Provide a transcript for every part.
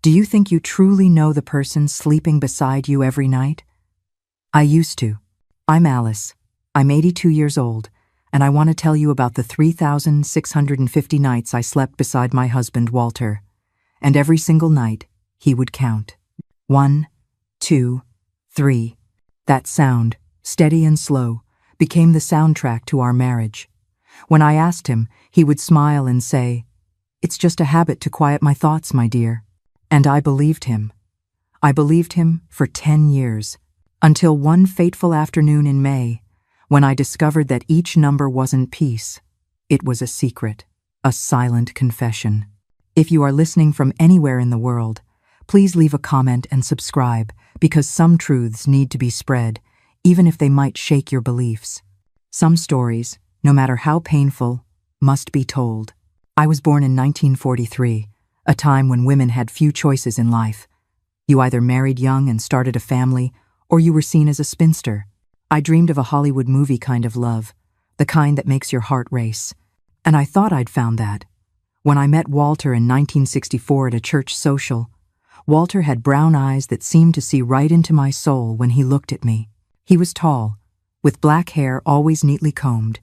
Do you think you truly know the person sleeping beside you every night? I used to. I'm Alice. I'm 82 years old, and I want to tell you about the 3,650 nights I slept beside my husband, Walter. And every single night, he would count. 1, 2, 3. That sound, steady and slow, became the soundtrack to our marriage. When I asked him, he would smile and say, "It's just a habit to quiet my thoughts, my dear." And I believed him. I believed him for 10 years, until one fateful afternoon in May, when I discovered that each number wasn't peace. It was a secret, a silent confession. If you are listening from anywhere in the world, please leave a comment and subscribe, because some truths need to be spread, even if they might shake your beliefs. Some stories, no matter how painful, must be told. I was born in 1943, a time when women had few choices in life. You either married young and started a family, or you were seen as a spinster. I dreamed of a Hollywood movie kind of love, the kind that makes your heart race. And I thought I'd found that. When I met Walter in 1964 at a church social, Walter had brown eyes that seemed to see right into my soul when he looked at me. He was tall, with black hair always neatly combed,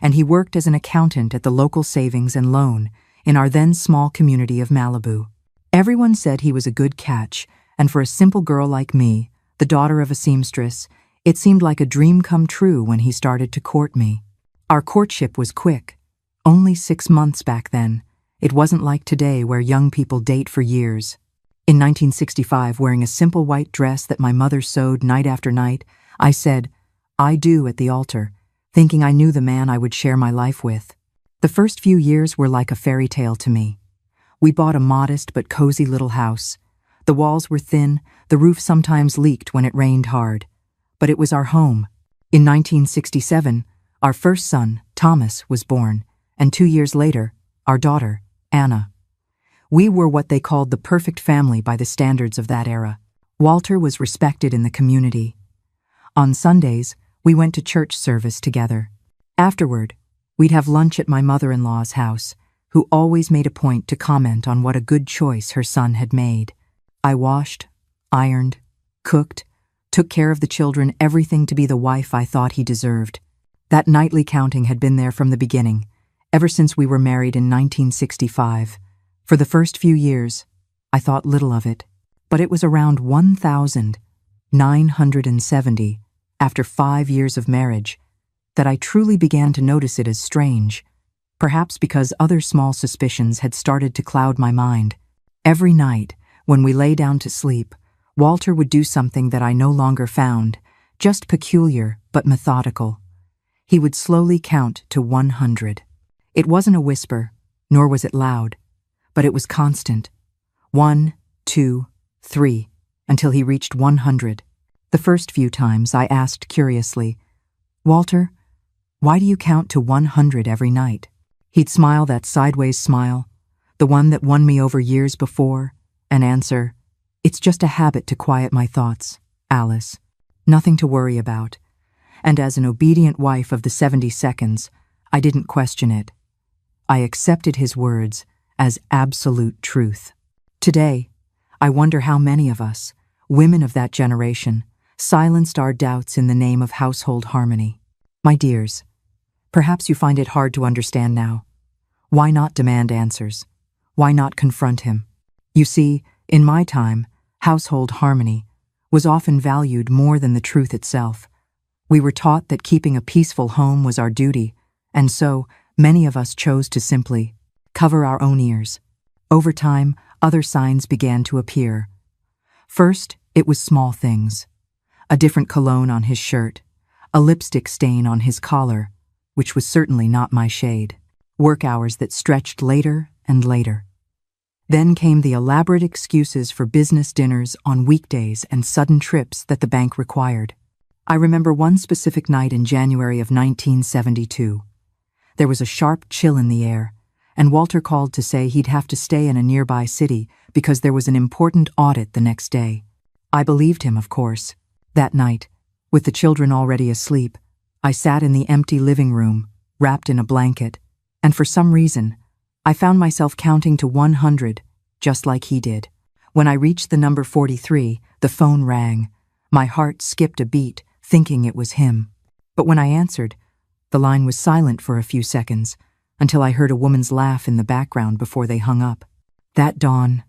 and he worked as an accountant at the local savings and loan in our then small community of Malibu. Everyone said he was a good catch, and for a simple girl like me, the daughter of a seamstress, it seemed like a dream come true when he started to court me. Our courtship was quick, only 6 months back then. It wasn't like today where young people date for years. In 1965, wearing a simple white dress that my mother sewed night after night, I said, "I do" at the altar, thinking I knew the man I would share my life with. The first few years were like a fairy tale to me. We bought a modest but cozy little house. The walls were thin, the roof sometimes leaked when it rained hard. But it was our home. In 1967, our first son, Thomas, was born, and 2 years later, our daughter, Anna. We were what they called the perfect family by the standards of that era. Walter was respected in the community. On Sundays, we went to church service together. Afterward, we'd have lunch at my mother-in-law's house, who always made a point to comment on what a good choice her son had made. I washed, ironed, cooked, took care of the children, everything to be the wife I thought he deserved. That nightly counting had been there from the beginning, ever since we were married in 1965. For the first few years, I thought little of it, but it was around 1,970, after 5 years of marriage, that I truly began to notice it as strange, perhaps because other small suspicions had started to cloud my mind. Every night, when we lay down to sleep, Walter would do something that I no longer found, just peculiar but methodical. He would slowly count to 100. It wasn't a whisper, nor was it loud, but it was constant. 1, 2, 3, until he reached 100. The first few times I asked curiously, "Walter, why do you count to 100 every night?" He'd smile that sideways smile, the one that won me over years before, and answer, "It's just a habit to quiet my thoughts, Alice. Nothing to worry about." And as an obedient wife of the 70 seconds, I didn't question it. I accepted his words as absolute truth. Today, I wonder how many of us, women of that generation, silenced our doubts in the name of household harmony. My dears, perhaps you find it hard to understand now. Why not demand answers? Why not confront him? You see, in my time, household harmony was often valued more than the truth itself. We were taught that keeping a peaceful home was our duty, and so many of us chose to simply cover our own ears. Over time, other signs began to appear. First, it was small things. A different cologne on his shirt, a lipstick stain on his collar, which was certainly not my shade, work hours that stretched later and later. Then came the elaborate excuses for business dinners on weekdays and sudden trips that the bank required. I remember one specific night in January of 1972. There was a sharp chill in the air, and Walter called to say he'd have to stay in a nearby city because there was an important audit the next day. I believed him, of course. That night, with the children already asleep, I sat in the empty living room, wrapped in a blanket, and for some reason, I found myself counting to 100, just like he did. When I reached the number 43, the phone rang. My heart skipped a beat, thinking it was him. But when I answered, the line was silent for a few seconds, until I heard a woman's laugh in the background before they hung up. That dawn,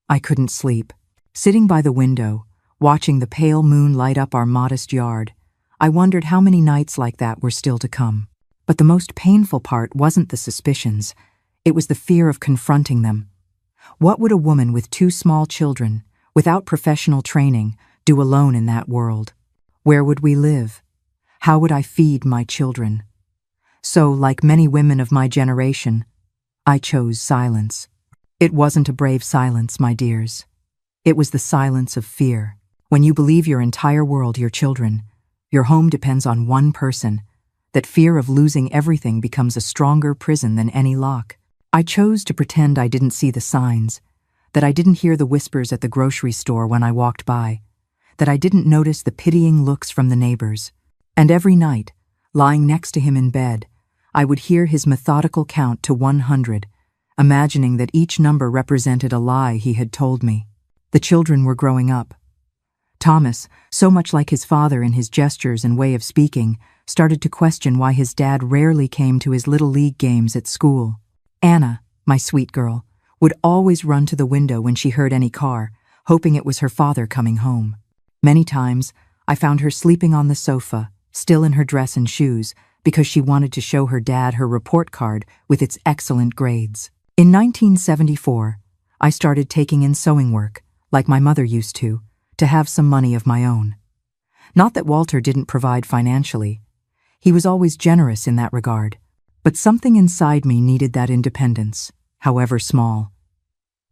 I couldn't sleep. Sitting by the window, watching the pale moon light up our modest yard, I wondered how many nights like that were still to come. But the most painful part wasn't the suspicions, it was the fear of confronting them. What would a woman with 2 small children, without professional training, do alone in that world? Where would we live? How would I feed my children? So, like many women of my generation, I chose silence. It wasn't a brave silence, my dears. It was the silence of fear. When you believe your entire world, your children, your home depends on one person, that fear of losing everything becomes a stronger prison than any lock. I chose to pretend I didn't see the signs, that I didn't hear the whispers at the grocery store when I walked by, that I didn't notice the pitying looks from the neighbors. And every night, lying next to him in bed, I would hear his methodical count to 100, imagining that each number represented a lie he had told me. The children were growing up. Thomas, so much like his father in his gestures and way of speaking, started to question why his dad rarely came to his little league games at school. Anna, my sweet girl, would always run to the window when she heard any car, hoping it was her father coming home. Many times, I found her sleeping on the sofa, still in her dress and shoes, because she wanted to show her dad her report card with its excellent grades. In 1974, I started taking in sewing work, like my mother used to have some money of my own. Not that Walter didn't provide financially. He was always generous in that regard. But something inside me needed that independence, however small.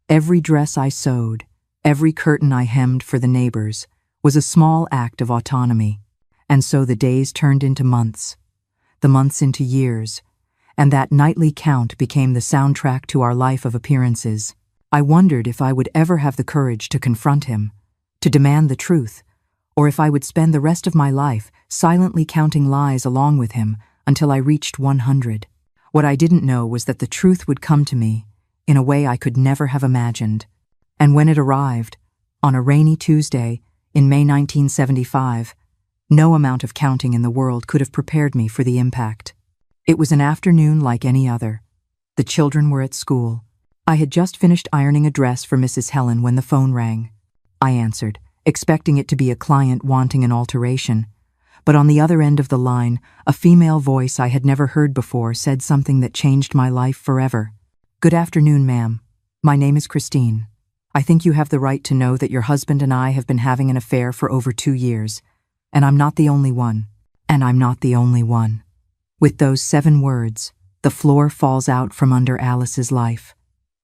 Every dress I sewed, every curtain I hemmed for the neighbors, was a small act of autonomy. And so the days turned into months, the months into years, and that nightly count became the soundtrack to our life of appearances. I wondered if I would ever have the courage to confront him, to demand the truth, or if I would spend the rest of my life silently counting lies along with him until I reached 100. What I didn't know was that the truth would come to me in a way I could never have imagined. And when it arrived, on a rainy Tuesday in May 1975, no amount of counting in the world could have prepared me for the impact. It was an afternoon like any other. The children were at school. I had just finished ironing a dress for Mrs. Helen when the phone rang. I answered, expecting it to be a client wanting an alteration. But on the other end of the line, a female voice I had never heard before said something that changed my life forever. "Good afternoon, ma'am. My name is Christine. I think you have the right to know that your husband and I have been having an affair for over 2 years. And I'm not the only one. And I'm not the only one." With those 7 words, the floor falls out from under Alice's life.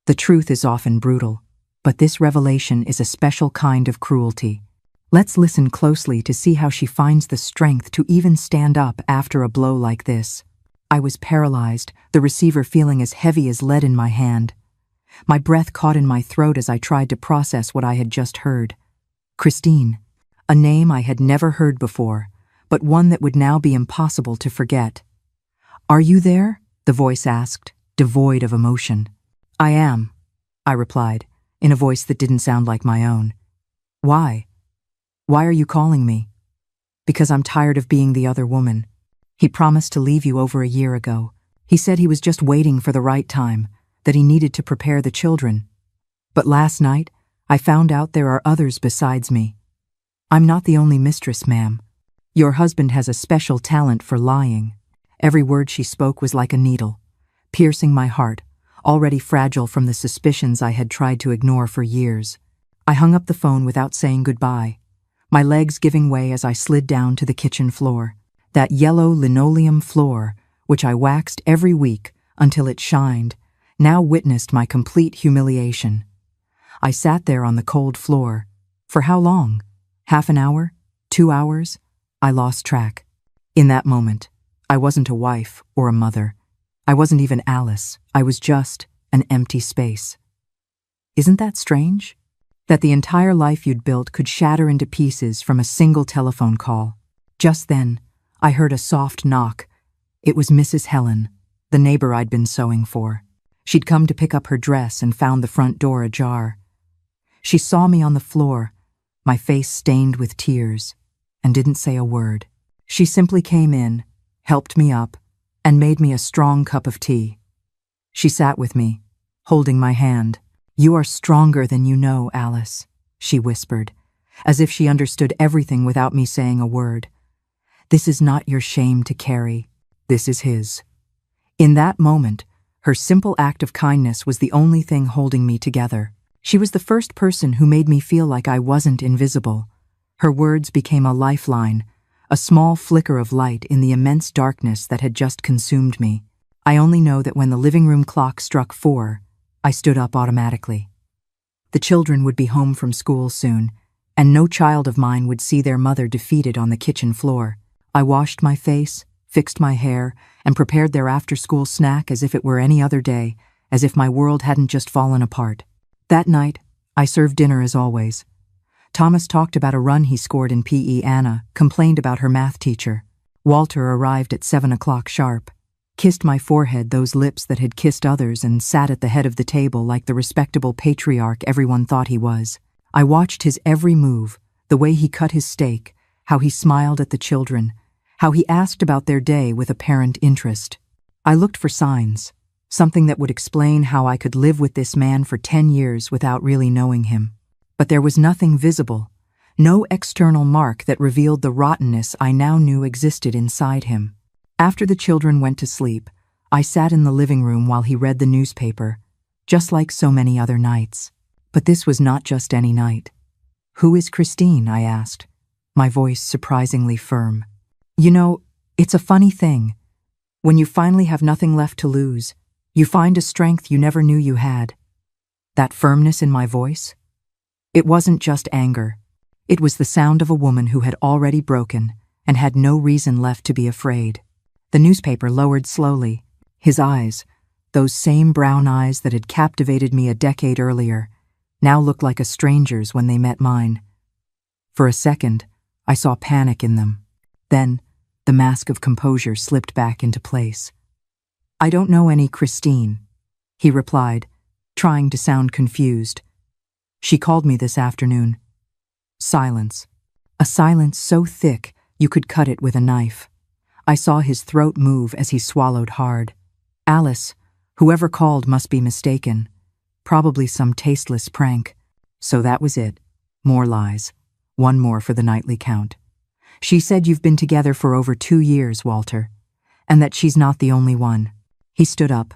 The truth is often brutal, but this revelation is a special kind of cruelty. Let's listen closely to see how she finds the strength to even stand up after a blow like this. I was paralyzed, the receiver feeling as heavy as lead in my hand. My breath caught in my throat as I tried to process what I had just heard. Christine, a name I had never heard before, but one that would now be impossible to forget. "Are you there?" the voice asked, devoid of emotion. "I am," I replied, in a voice that didn't sound like my own. "Why? Why are you calling me?" "Because I'm tired of being the other woman. He promised to leave you over a year ago. He said he was just waiting for the right time, that he needed to prepare the children. But last night, I found out there are others besides me. I'm not the only mistress, ma'am. Your husband has a special talent for lying." Every word she spoke was like a needle, piercing my heart, already fragile from the suspicions I had tried to ignore for years. I hung up the phone without saying goodbye, my legs giving way as I slid down to the kitchen floor, that yellow linoleum floor which I waxed every week until it shined, now witnessed my complete humiliation. I sat there on the cold floor. For how long? Half an hour? 2 hours? I lost track. In that moment, I wasn't a wife or a mother. I wasn't even Alice. I was just an empty space. Isn't that strange? That the entire life you'd built could shatter into pieces from a single telephone call. Just then, I heard a soft knock. It was Mrs. Helen, the neighbor I'd been sewing for. She'd come to pick up her dress and found the front door ajar. She saw me on the floor, my face stained with tears, and didn't say a word. She simply came in, helped me up, and made me a strong cup of tea. She sat with me, holding my hand. "You are stronger than you know, Alice," she whispered, as if she understood everything without me saying a word. "This is not your shame to carry. This is his." In that moment, her simple act of kindness was the only thing holding me together. She was the first person who made me feel like I wasn't invisible. Her words became a lifeline, a small flicker of light in the immense darkness that had just consumed me. I only know that when the living room clock struck 4, I stood up automatically. The children would be home from school soon, and no child of mine would see their mother defeated on the kitchen floor. I washed my face, fixed my hair, and prepared their after-school snack as if it were any other day, as if my world hadn't just fallen apart. That night, I served dinner as always. Thomas talked about a run he scored in PE. Anna complained about her math teacher. Walter arrived at 7 o'clock sharp, kissed my forehead, those lips that had kissed others, and sat at the head of the table like the respectable patriarch everyone thought he was. I watched his every move, the way he cut his steak, how he smiled at the children, how he asked about their day with apparent interest. I looked for signs, something that would explain how I could live with this man for 10 years without really knowing him. But there was nothing visible, no external mark that revealed the rottenness I now knew existed inside him. After the children went to sleep, I sat in the living room while he read the newspaper, just like so many other nights. But this was not just any night. "Who is Christine?" I asked, my voice surprisingly firm. "You know, it's a funny thing. When you finally have nothing left to lose, you find a strength you never knew you had." That firmness in my voice? It wasn't just anger. It was the sound of a woman who had already broken and had no reason left to be afraid. The newspaper lowered slowly. His eyes, those same brown eyes that had captivated me a decade earlier, now looked like a stranger's when they met mine. For a second, I saw panic in them. Then, the mask of composure slipped back into place. "I don't know any Christine," he replied, trying to sound confused. "She called me this afternoon." Silence. A silence so thick you could cut it with a knife. I saw his throat move as he swallowed hard. Alice, whoever called must be mistaken. Probably some tasteless prank. So that was it. More lies. One more for the nightly count. "She said you've been together for over 2 years, Walter, and that she's not the only one." He stood up,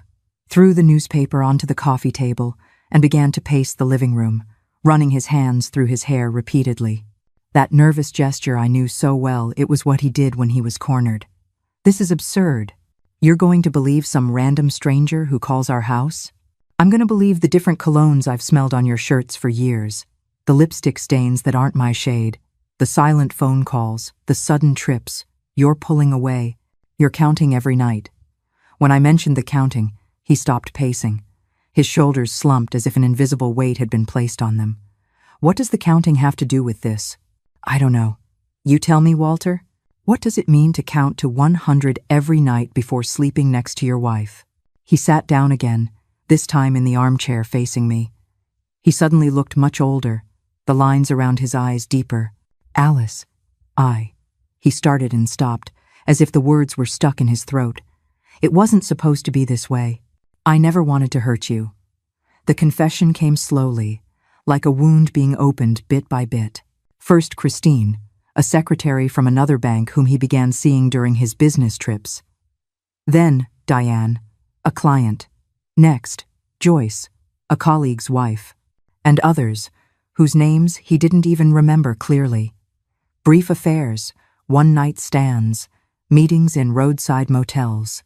threw the newspaper onto the coffee table, and began to pace the living room, running his hands through his hair repeatedly. That nervous gesture I knew so well, it was what he did when he was cornered. "This is absurd. You're going to believe some random stranger who calls our house? I'm going to believe the different colognes I've smelled on your shirts for years, the lipstick stains that aren't my shade, the silent phone calls, the sudden trips. You're pulling away. You're counting every night." When I mentioned the counting, he stopped pacing. His shoulders slumped as if an invisible weight had been placed on them. "What does the counting have to do with this?" "I don't know. You tell me, Walter. What does it mean to count to 100 every night before sleeping next to your wife?" He sat down again, this time in the armchair facing me. He suddenly looked much older, the lines around his eyes deeper. "Alice, He started and stopped, as if the words were stuck in his throat. "It wasn't supposed to be this way. I never wanted to hurt you." The confession came slowly, like a wound being opened bit by bit. First Christine, a secretary from another bank whom he began seeing during his business trips. Then Diane, a client. Next, Joyce, a colleague's wife. And others, whose names he didn't even remember clearly. Brief affairs, one-night stands, meetings in roadside motels.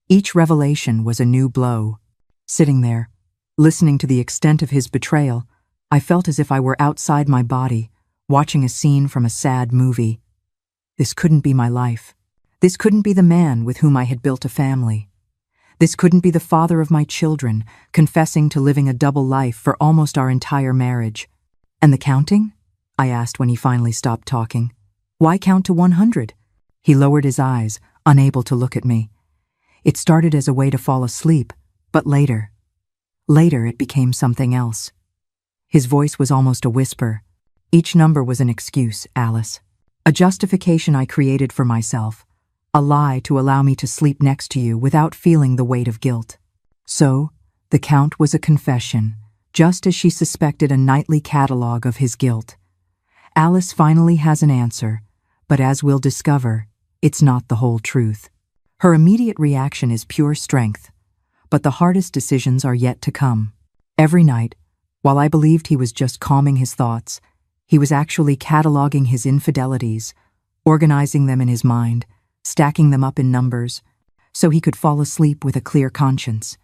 Each revelation was a new blow. Sitting there, listening to the extent of his betrayal, I felt as if I were outside my body, watching a scene from a sad movie. This couldn't be my life. This couldn't be the man with whom I had built a family. This couldn't be the father of my children, confessing to living a double life for almost our entire marriage. "And the counting?" I asked when he finally stopped talking. "Why count to 100? He lowered his eyes, unable to look at me. It started as a way to fall asleep, but later it became something else. His voice was almost a whisper. Each number was an excuse, Alice. A justification I created for myself. A lie to allow me to sleep next to you without feeling the weight of guilt. So, the count was a confession, just as she suspected, a nightly catalogue of his guilt. Alice finally has an answer, but as we'll discover, it's not the whole truth. Her immediate reaction is pure strength, but the hardest decisions are yet to come. Every night, while I believed he was just calming his thoughts, he was actually cataloguing his infidelities, organizing them in his mind, stacking them up in numbers, so he could fall asleep with a clear conscience.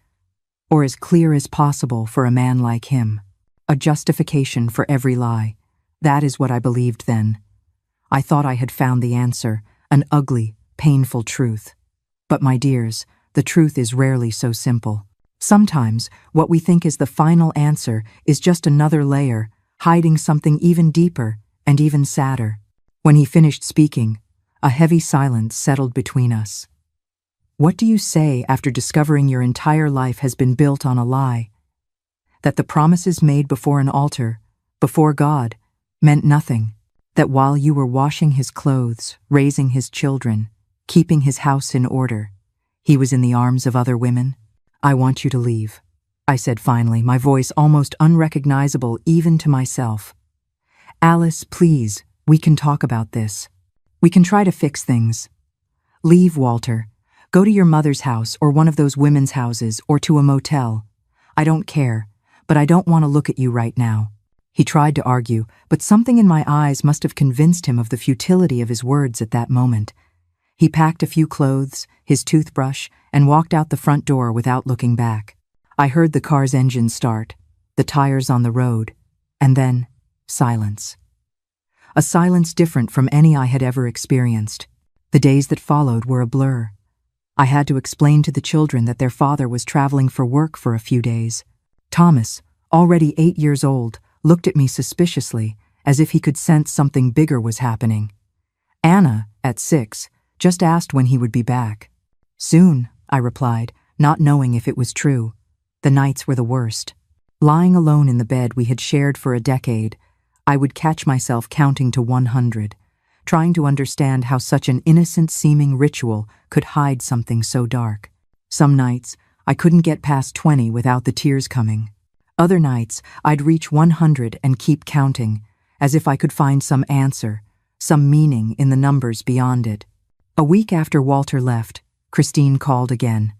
Or as clear as possible for a man like him. A justification for every lie. That is what I believed then. I thought I had found the answer, an ugly, painful truth. But my dears, the truth is rarely so simple. Sometimes, what we think is the final answer is just another layer, hiding something even deeper and even sadder. When he finished speaking, a heavy silence settled between us. What do you say after discovering your entire life has been built on a lie? That the promises made before an altar, before God, meant nothing. That while you were washing his clothes, raising his children, keeping his house in order, he was in the arms of other women? I want you to leave, I said finally, my voice almost unrecognizable even to myself. Alice, please, we can talk about this. We can try to fix things. Leave, Walter. Go to your mother's house or one of those women's houses or to a motel. I don't care, but I don't want to look at you right now. He tried to argue, but something in my eyes must have convinced him of the futility of his words at that moment. He packed a few clothes, his toothbrush, and walked out the front door without looking back. I heard the car's engine start, the tires on the road, and then silence. A silence different from any I had ever experienced. The days that followed were a blur. I had to explain to the children that their father was traveling for work for a few days. Thomas, already 8 years old, looked at me suspiciously, as if he could sense something bigger was happening. Anna, at 6, just asked when he would be back. Soon, I replied, not knowing if it was true. The nights were the worst. Lying alone in the bed we had shared for a decade, I would catch myself counting to 100, trying to understand how such an innocent-seeming ritual could hide something so dark. Some nights, I couldn't get past 20 without the tears coming. Other nights, I'd reach 100 and keep counting, as if I could find some answer, some meaning in the numbers beyond it. A week after Walter left, Christine called again.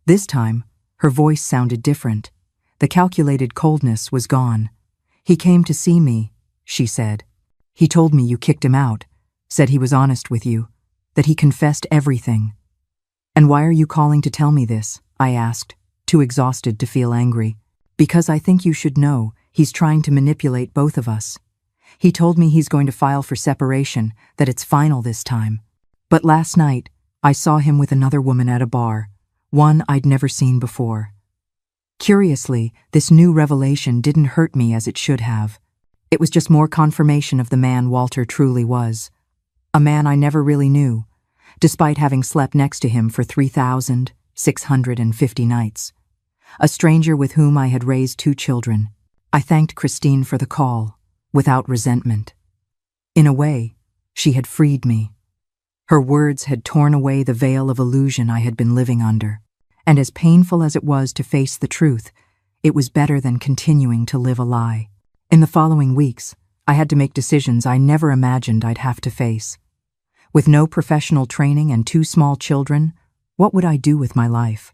This time, her voice sounded different. The calculated coldness was gone. He came to see me, she said. He told me you kicked him out, said he was honest with you, that he confessed everything. And why are you calling to tell me this? I asked, too exhausted to feel angry. Because I think you should know he's trying to manipulate both of us. He told me he's going to file for separation, that it's final this time. But last night, I saw him with another woman at a bar, one I'd never seen before. Curiously, this new revelation didn't hurt me as it should have. It was just more confirmation of the man Walter truly was. A man I never really knew, despite having slept next to him for 3,650 nights. A stranger with whom I had raised 2 children. I thanked Christine for the call, without resentment. In a way, she had freed me. Her words had torn away the veil of illusion I had been living under, and as painful as it was to face the truth, it was better than continuing to live a lie. In the following weeks, I had to make decisions I never imagined I'd have to face. With no professional training and 2 small children, what would I do with my life?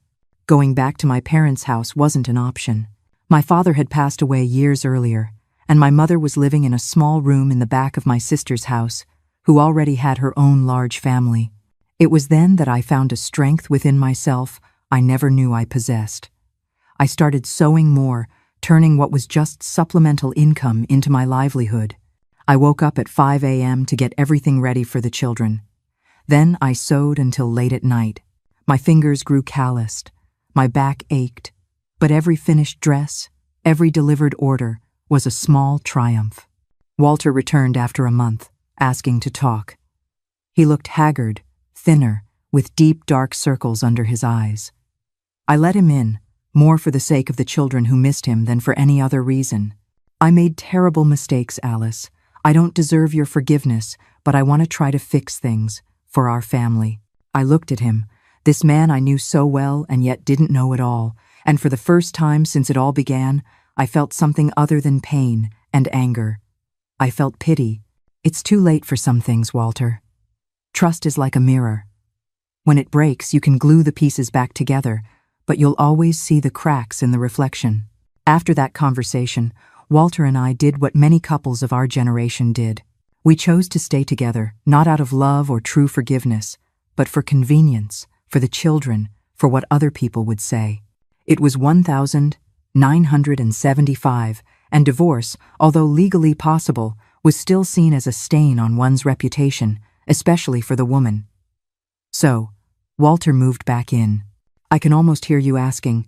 Going back to my parents' house wasn't an option. My father had passed away years earlier, and my mother was living in a small room in the back of my sister's house, who already had her own large family. It was then that I found a strength within myself I never knew I possessed. I started sewing more, turning what was just supplemental income into my livelihood. I woke up at 5 a.m. to get everything ready for the children. Then I sewed until late at night. My fingers grew calloused. My back ached. But every finished dress, every delivered order, was a small triumph. Walter returned after a month, asking to talk. He looked haggard, thinner, with deep dark circles under his eyes. I let him in, more for the sake of the children who missed him than for any other reason. I made terrible mistakes, Alice. I don't deserve your forgiveness, but I want to try to fix things for our family. I looked at him, this man I knew so well and yet didn't know at all, and for the first time since it all began, I felt something other than pain and anger. I felt pity. It's too late for some things, Walter. Trust is like a mirror. When it breaks, you can glue the pieces back together, but you'll always see the cracks in the reflection. After that conversation, Walter and I did what many couples of our generation did. We chose to stay together, not out of love or true forgiveness, but for convenience, for the children, for what other people would say. It was 1975, and divorce, although legally possible, was still seen as a stain on one's reputation, especially for the woman. So, Walter moved back in. I can almost hear you asking,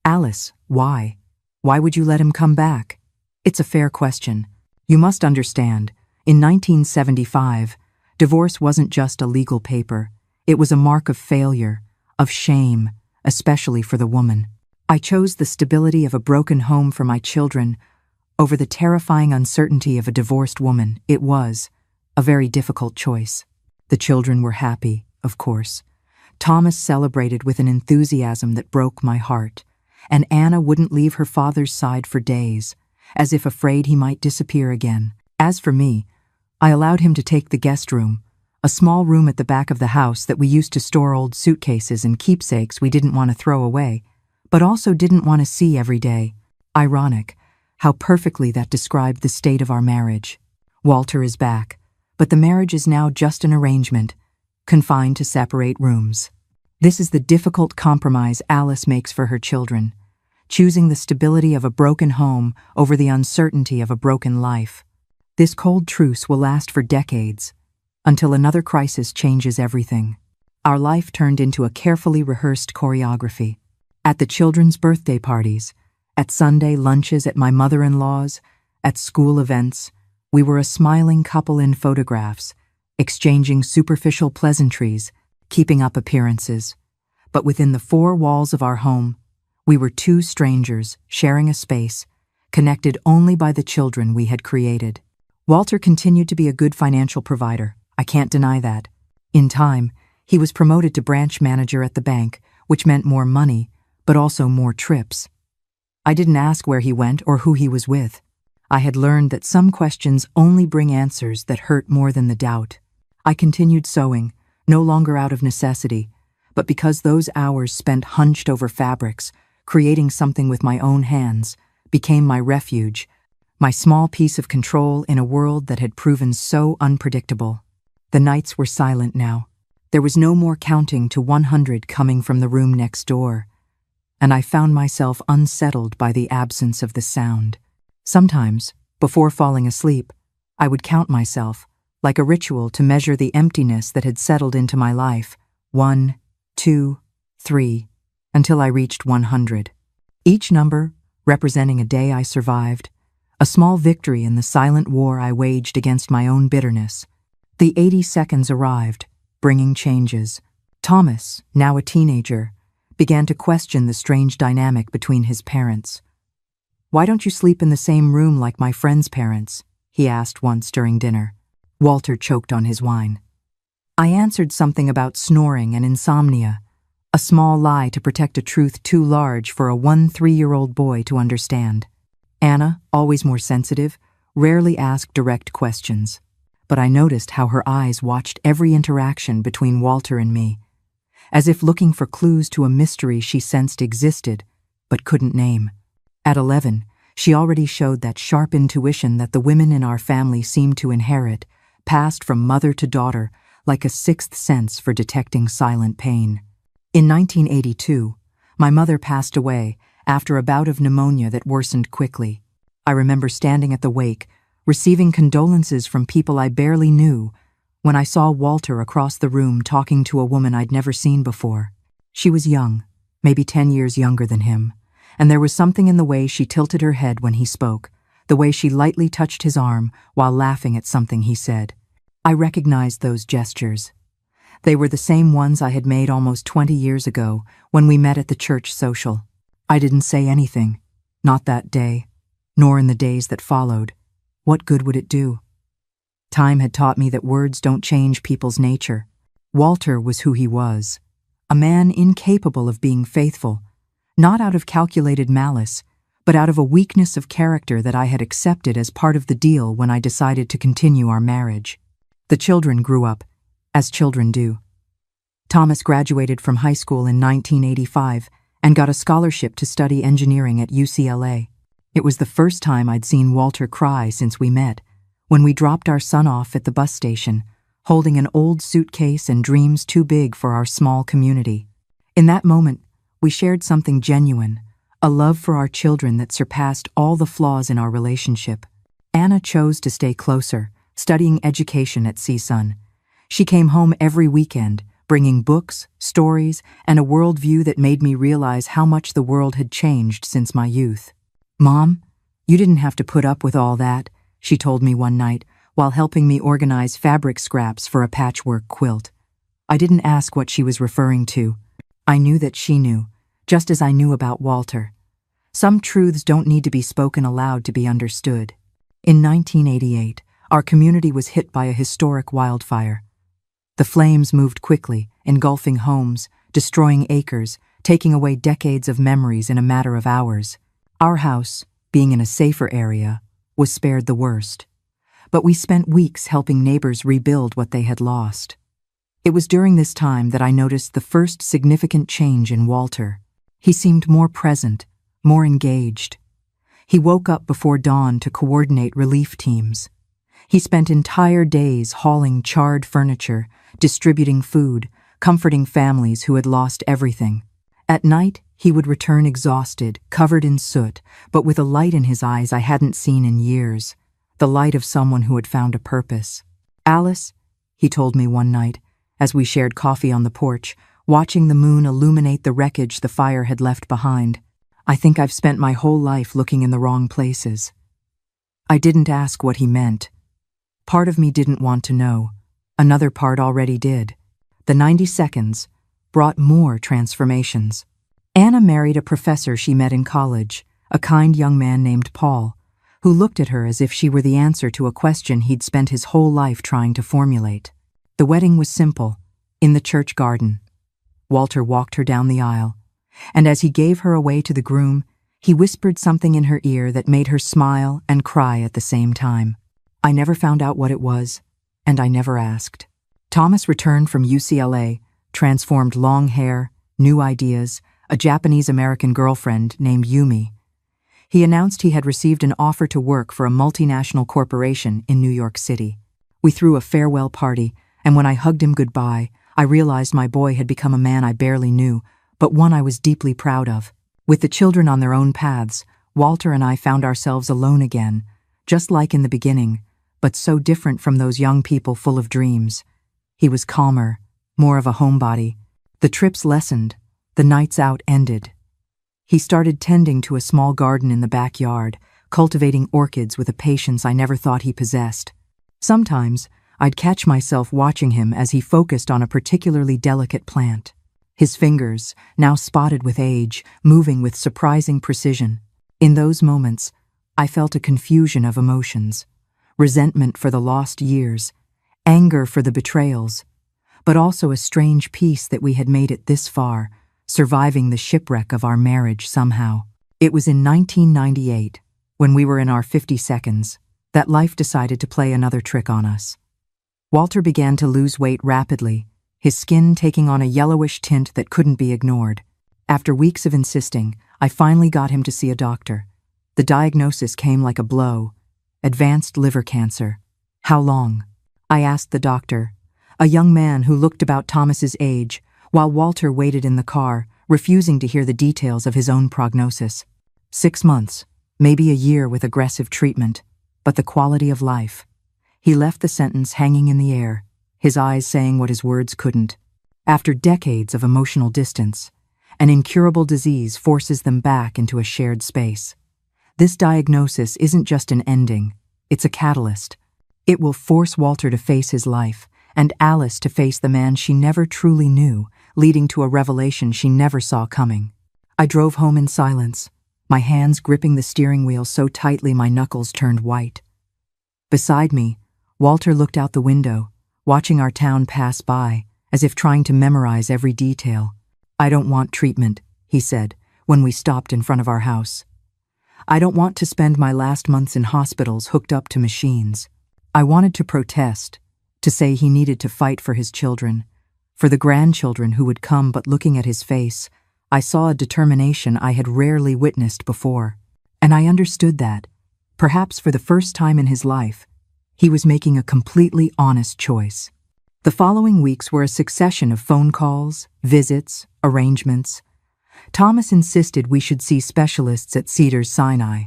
Alice, why? Why would you let him come back? It's a fair question. You must understand, in 1975, divorce wasn't just a legal paper. It was a mark of failure, of shame, especially for the woman. I chose the stability of a broken home for my children over the terrifying uncertainty of a divorced woman. It was a very difficult choice. The children were happy, of course. Thomas celebrated with an enthusiasm that broke my heart, and Anna wouldn't leave her father's side for days, as if afraid he might disappear again. As for me, I allowed him to take the guest room, a small room at the back of the house that we used to store old suitcases and keepsakes we didn't want to throw away, but also didn't want to see every day. Ironic, how perfectly that described the state of our marriage. Walter is back, but the marriage is now just an arrangement, confined to separate rooms. This is the difficult compromise Alice makes for her children, choosing the stability of a broken home over the uncertainty of a broken life. This cold truce will last for decades, until another crisis changes everything. Our life turned into a carefully rehearsed choreography. At the children's birthday parties, at Sunday lunches at my mother-in-law's, at school events, we were a smiling couple in photographs, exchanging superficial pleasantries, keeping up appearances. But within the four walls of our home, we were two strangers sharing a space, connected only by the children we had created. Walter continued to be a good financial provider. I can't deny that. In time, he was promoted to branch manager at the bank, which meant more money, but also more trips. I didn't ask where he went or who he was with. I had learned that some questions only bring answers that hurt more than the doubt. I continued sewing, no longer out of necessity, but because those hours spent hunched over fabrics, creating something with my own hands, became my refuge, my small piece of control in a world that had proven so unpredictable. The nights were silent now. There was no more counting to 100 coming from the room next door, and I found myself unsettled by the absence of the sound. Sometimes, before falling asleep, I would count myself, like a ritual to measure the emptiness that had settled into my life, 1, 2, 3, until I reached 100. Each number representing a day I survived, a small victory in the silent war I waged against my own bitterness. The 80 seconds arrived, bringing changes. Thomas, now a teenager, began to question the strange dynamic between his parents. "Why don't you sleep in the same room like my friend's parents?" he asked once during dinner. Walter choked on his wine. I answered something about snoring and insomnia, a small lie to protect a truth too large for a 3-year-old boy to understand. Anna, always more sensitive, rarely asked direct questions, but I noticed how her eyes watched every interaction between Walter and me, as if looking for clues to a mystery she sensed existed, but couldn't name. At 11, she already showed that sharp intuition that the women in our family seemed to inherit, passed from mother to daughter, like a sixth sense for detecting silent pain. In 1982, my mother passed away after a bout of pneumonia that worsened quickly. I remember standing at the wake, receiving condolences from people I barely knew, when I saw Walter across the room talking to a woman I'd never seen before. She was young, maybe 10 years younger than him, and there was something in the way she tilted her head when he spoke, the way she lightly touched his arm while laughing at something he said. I recognized those gestures. They were the same ones I had made almost 20 years ago when we met at the church social. I didn't say anything, not that day. nor in the days that followed. What good would it do? Time had taught me that words don't change people's nature. Walter was who he was, a man incapable of being faithful, not out of calculated malice, but out of a weakness of character that I had accepted as part of the deal when I decided to continue our marriage. The children grew up, as children do. Thomas graduated from high school in 1985 and got a scholarship to study engineering at UCLA. It was the first time I'd seen Walter cry since we met, when we dropped our son off at the bus station, holding an old suitcase and dreams too big for our small community. In that moment, we shared something genuine, a love for our children that surpassed all the flaws in our relationship. Anna chose to stay closer, studying education at CSUN. She came home every weekend, bringing books, stories, and a worldview that made me realize how much the world had changed since my youth. "Mom, you didn't have to put up with all that," she told me one night while helping me organize fabric scraps for a patchwork quilt. I didn't ask what she was referring to. I knew that she knew, just as I knew about Walter. Some truths don't need to be spoken aloud to be understood. In 1988, our community was hit by a historic wildfire. The flames moved quickly, engulfing homes, destroying acres, taking away decades of memories in a matter of hours. Our house, being in a safer area, was spared the worst. But we spent weeks helping neighbors rebuild what they had lost. It was during this time that I noticed the first significant change in Walter. He seemed more present, more engaged. He woke up before dawn to coordinate relief teams. He spent entire days hauling charred furniture, distributing food, comforting families who had lost everything. At night, he would return exhausted, covered in soot, but with a light in his eyes I hadn't seen in years, the light of someone who had found a purpose. "Alice," he told me one night, as we shared coffee on the porch, watching the moon illuminate the wreckage the fire had left behind, "I think I've spent my whole life looking in the wrong places." I didn't ask what he meant. Part of me didn't want to know. Another part already did. The 90 seconds brought more transformations. Anna married a professor she met in college, a kind young man named Paul, who looked at her as if she were the answer to a question he'd spent his whole life trying to formulate. The wedding was simple, in the church garden. Walter walked her down the aisle, and as he gave her away to the groom, he whispered something in her ear that made her smile and cry at the same time. I never found out what it was, and I never asked. Thomas returned from UCLA, transformed long hair, new ideas, a Japanese-American girlfriend named Yumi. He announced he had received an offer to work for a multinational corporation in New York City. We threw a farewell party, and when I hugged him goodbye, I realized my boy had become a man I barely knew, but one I was deeply proud of. With the children on their own paths, Walter and I found ourselves alone again, just like in the beginning, but so different from those young people full of dreams. He was calmer, more of a homebody. The trips lessened, the nights out ended. He started tending to a small garden in the backyard, cultivating orchids with a patience I never thought he possessed. Sometimes, I'd catch myself watching him as he focused on a particularly delicate plant. His fingers, now spotted with age, moving with surprising precision. In those moments, I felt a confusion of emotions. Resentment for the lost years, anger for the betrayals, but also a strange peace that we had made it this far, surviving the shipwreck of our marriage somehow. It was in 1998, when we were in our 50 seconds, that life decided to play another trick on us. Walter began to lose weight rapidly, his skin taking on a yellowish tint that couldn't be ignored. After weeks of insisting, I finally got him to see a doctor. The diagnosis came like a blow: advanced liver cancer. "How long?" I asked the doctor, a young man who looked about Thomas's age, while Walter waited in the car, refusing to hear the details of his own prognosis. 6 months, maybe a year with aggressive treatment, but the quality of life. He left the sentence hanging in the air, his eyes saying what his words couldn't. After decades of emotional distance, an incurable disease forces them back into a shared space. This diagnosis isn't just an ending, it's a catalyst. It will force Walter to face his life, and Alice to face the man she never truly knew, leading to a revelation she never saw coming. I drove home in silence, my hands gripping the steering wheel so tightly my knuckles turned white. Beside me, Walter looked out the window, watching our town pass by, as if trying to memorize every detail. "I don't want treatment," he said, when we stopped in front of our house. "I don't want to spend my last months in hospitals hooked up to machines." I wanted to protest, to say he needed to fight for his children, for the grandchildren who would come, but looking at his face, I saw a determination I had rarely witnessed before. And I understood that, perhaps for the first time in his life, he was making a completely honest choice. The following weeks were a succession of phone calls, visits, arrangements. Thomas insisted we should see specialists at Cedars-Sinai.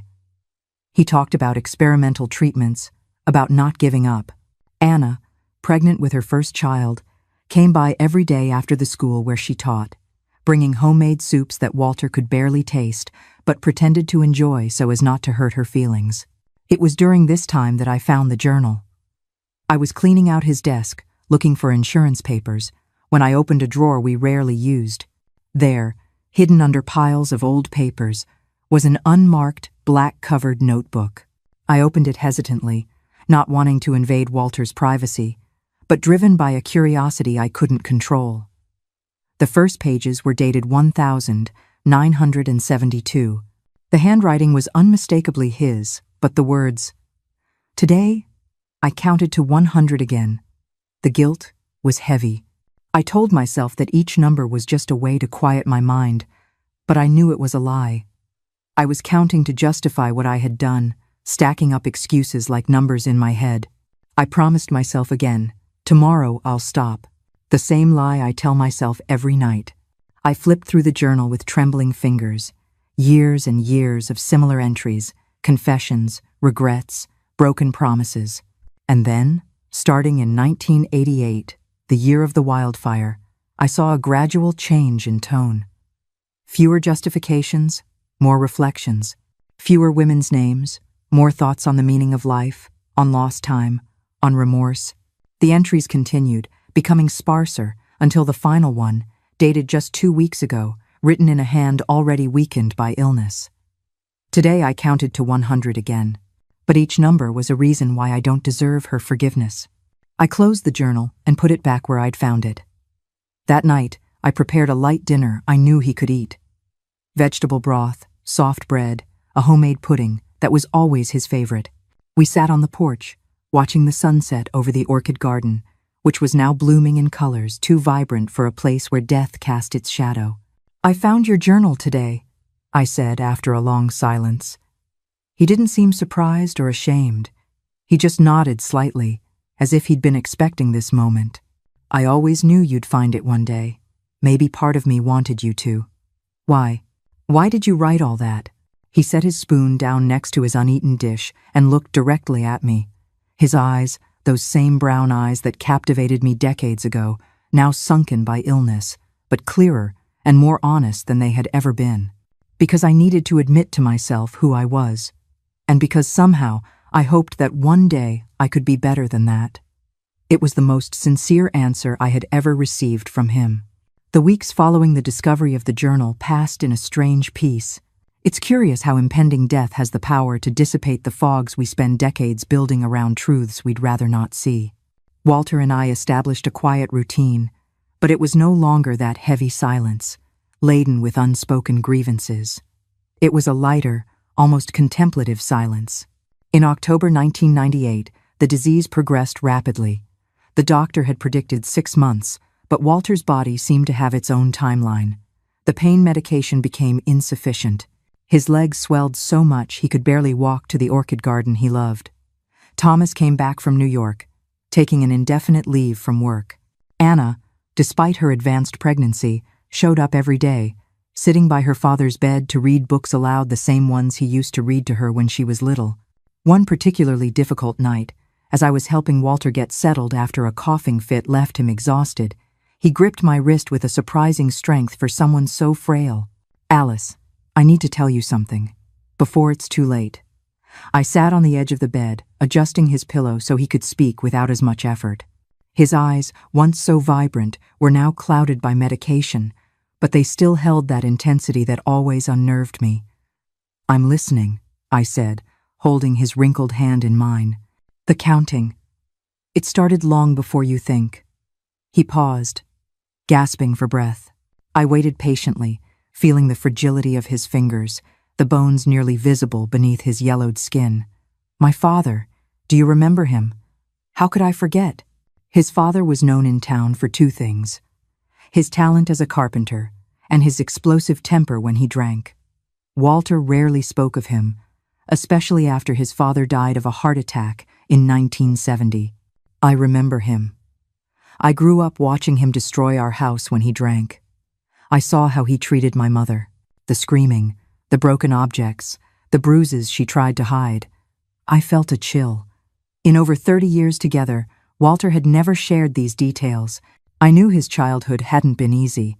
He talked about experimental treatments, about not giving up. Anna, pregnant with her first child, came by every day after the school where she taught, bringing homemade soups that Walter could barely taste, but pretended to enjoy so as not to hurt her feelings. It was during this time that I found the journal. I was cleaning out his desk, looking for insurance papers, when I opened a drawer we rarely used. There, hidden under piles of old papers, was an unmarked, black-covered notebook. I opened it hesitantly, not wanting to invade Walter's privacy, but driven by a curiosity I couldn't control. The first pages were dated 1972. The handwriting was unmistakably his, but the words, "Today, I counted to 100 again." The guilt was heavy. I told myself that each number was just a way to quiet my mind, but I knew it was a lie. I was counting to justify what I had done, stacking up excuses like numbers in my head. I promised myself again, tomorrow I'll stop. The same lie I tell myself every night. I flipped through the journal with trembling fingers. Years and years of similar entries, confessions, regrets, broken promises. And then, starting in 1988, the year of the wildfire, I saw a gradual change in tone. Fewer justifications, more reflections. Fewer women's names, more thoughts on the meaning of life, on lost time, on remorse. The entries continued, becoming sparser, until the final one, dated just 2 weeks ago, written in a hand already weakened by illness. Today I counted to 100 again, but each number was a reason why I don't deserve her forgiveness. I closed the journal and put it back where I'd found it. That night, I prepared a light dinner I knew he could eat. Vegetable broth, soft bread, a homemade pudding that was always his favorite. We sat on the porch, watching the sunset over the orchid garden, which was now blooming in colors too vibrant for a place where death cast its shadow. "I found your journal today," I said after a long silence. He didn't seem surprised or ashamed. He just nodded slightly, as if he'd been expecting this moment. "I always knew you'd find it one day. Maybe part of me wanted you to." "Why? Why did you write all that?" He set his spoon down next to his uneaten dish and looked directly at me. His eyes, those same brown eyes that captivated me decades ago, now sunken by illness, but clearer and more honest than they had ever been. Because I needed to admit to myself who I was, and because somehow I hoped that one day I could be better than that. It was the most sincere answer I had ever received from him. The weeks following the discovery of the journal passed in a strange peace. It's curious how impending death has the power to dissipate the fogs we spend decades building around truths we'd rather not see. Walter and I established a quiet routine, but it was no longer that heavy silence, laden with unspoken grievances. It was a lighter, almost contemplative silence. In October 1998, the disease progressed rapidly. The doctor had predicted 6 months, but Walter's body seemed to have its own timeline. The pain medication became insufficient. His legs swelled so much he could barely walk to the orchid garden he loved. Thomas came back from New York, taking an indefinite leave from work. Anna, despite her advanced pregnancy, showed up every day, sitting by her father's bed to read books aloud, the same ones he used to read to her when she was little. One particularly difficult night, as I was helping Walter get settled after a coughing fit left him exhausted, he gripped my wrist with a surprising strength for someone so frail. "Alice, I need to tell you something, before it's too late." I sat on the edge of the bed, adjusting his pillow so he could speak without as much effort. His eyes, once so vibrant, were now clouded by medication, but they still held that intensity that always unnerved me. I'm listening, I said, holding his wrinkled hand in mine. The counting. It started long before you think. He paused, gasping for breath. I waited patiently, feeling the fragility of his fingers, the bones nearly visible beneath his yellowed skin. My father, do you remember him? How could I forget? His father was known in town for two things: his talent as a carpenter and his explosive temper when he drank. Walter rarely spoke of him, especially after his father died of a heart attack in 1970. I remember him. I grew up watching him destroy our house when he drank. I saw how he treated my mother, the screaming, the broken objects, the bruises she tried to hide. I felt a chill. In over 30 years together, Walter had never shared these details. I knew his childhood hadn't been easy,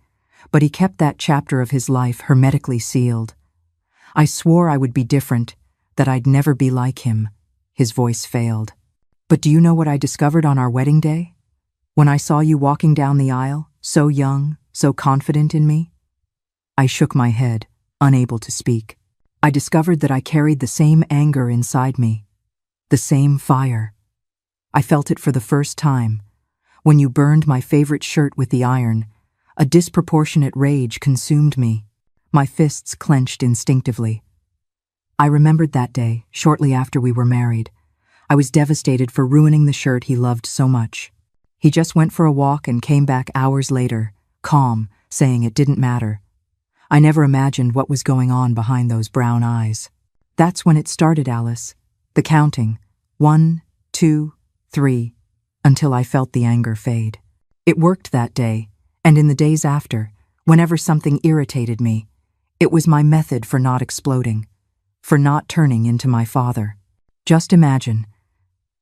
but he kept that chapter of his life hermetically sealed. I swore I would be different, that I'd never be like him. His voice failed. But do you know what I discovered on our wedding day? When I saw you walking down the aisle, so young, so confident in me? I shook my head, unable to speak. I discovered that I carried the same anger inside me, the same fire. I felt it for the first time. When you burned my favorite shirt with the iron, a disproportionate rage consumed me. My fists clenched instinctively. I remembered that day, shortly after we were married. I was devastated for ruining the shirt he loved so much. He just went for a walk and came back hours later, calm, saying it didn't matter. I never imagined what was going on behind those brown eyes. That's when it started, Alice. The counting. 1, 2, 3, until I felt the anger fade. It worked that day, and in the days after, whenever something irritated me, it was my method for not exploding, for not turning into my father. Just imagine,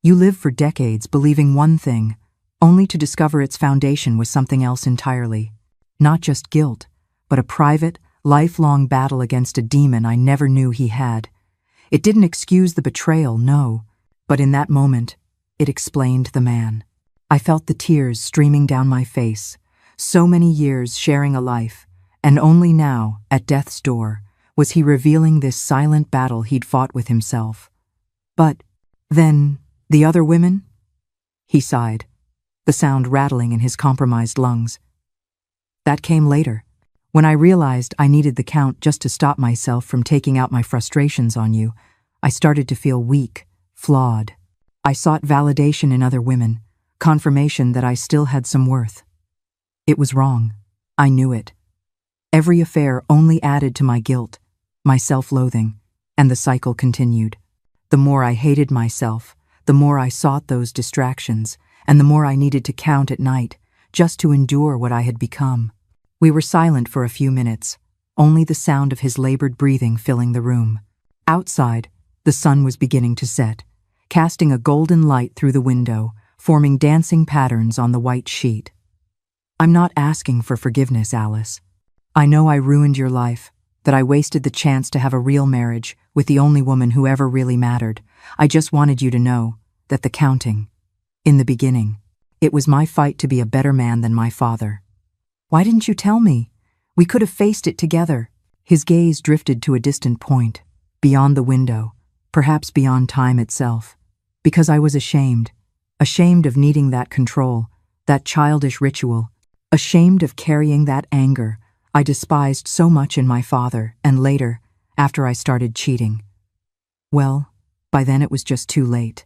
you live for decades believing one thing, only to discover its foundation was something else entirely. Not just guilt, but a private, lifelong battle against a demon I never knew he had. It didn't excuse the betrayal, no, but in that moment, it explained the man. I felt the tears streaming down my face. So many years sharing a life, and only now, at death's door, was he revealing this silent battle he'd fought with himself. But then, the other women? He sighed, the sound rattling in his compromised lungs. That came later, when I realized I needed the count just to stop myself from taking out my frustrations on you. I started to feel weak, flawed. I sought validation in other women, confirmation that I still had some worth. It was wrong. I knew it. Every affair only added to my guilt, my self-loathing, and the cycle continued. The more I hated myself, the more I sought those distractions, and the more I needed to count at night, just to endure what I had become. We were silent for a few minutes, only the sound of his labored breathing filling the room. Outside, the sun was beginning to set, casting a golden light through the window, forming dancing patterns on the white sheet. I'm not asking for forgiveness, Alice. I know I ruined your life, that I wasted the chance to have a real marriage with the only woman who ever really mattered. I just wanted you to know that the counting, in the beginning, it was my fight to be a better man than my father. Why didn't you tell me? We could have faced it together. His gaze drifted to a distant point, beyond the window, perhaps beyond time itself, because I was ashamed of needing that control, that childish ritual, ashamed of carrying that anger I despised so much in my father, and later, after I started cheating. Well, by then it was just too late.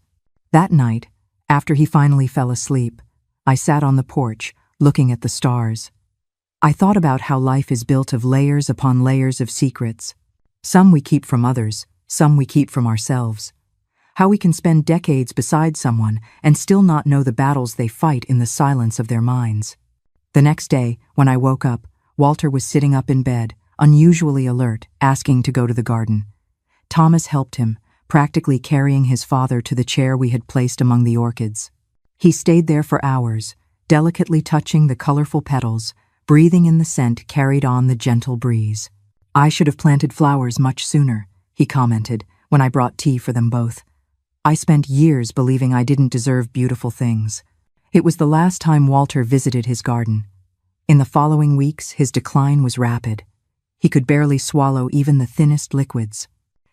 That night, after he finally fell asleep, I sat on the porch, looking at the stars. I thought about how life is built of layers upon layers of secrets. Some we keep from others, some we keep from ourselves. How we can spend decades beside someone and still not know the battles they fight in the silence of their minds. The next day, when I woke up, Walter was sitting up in bed, unusually alert, asking to go to the garden. Thomas helped him, practically carrying his father to the chair we had placed among the orchids. He stayed there for hours, delicately touching the colorful petals, breathing in the scent carried on the gentle breeze. I should have planted flowers much sooner, he commented, when I brought tea for them both. I spent years believing I didn't deserve beautiful things. It was the last time Walter visited his garden. In the following weeks, his decline was rapid. He could barely swallow even the thinnest liquids.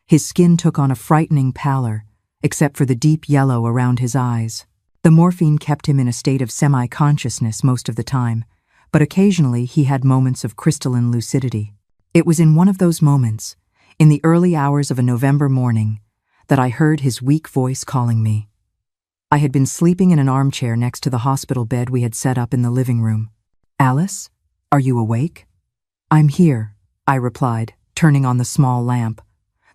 His skin took on a frightening pallor, except for the deep yellow around his eyes. The morphine kept him in a state of semi-consciousness most of the time, but occasionally he had moments of crystalline lucidity. It was in one of those moments, in the early hours of a November morning, that I heard his weak voice calling me. I had been sleeping in an armchair next to the hospital bed we had set up in the living room. "Alice, are you awake?" "I'm here," I replied, turning on the small lamp.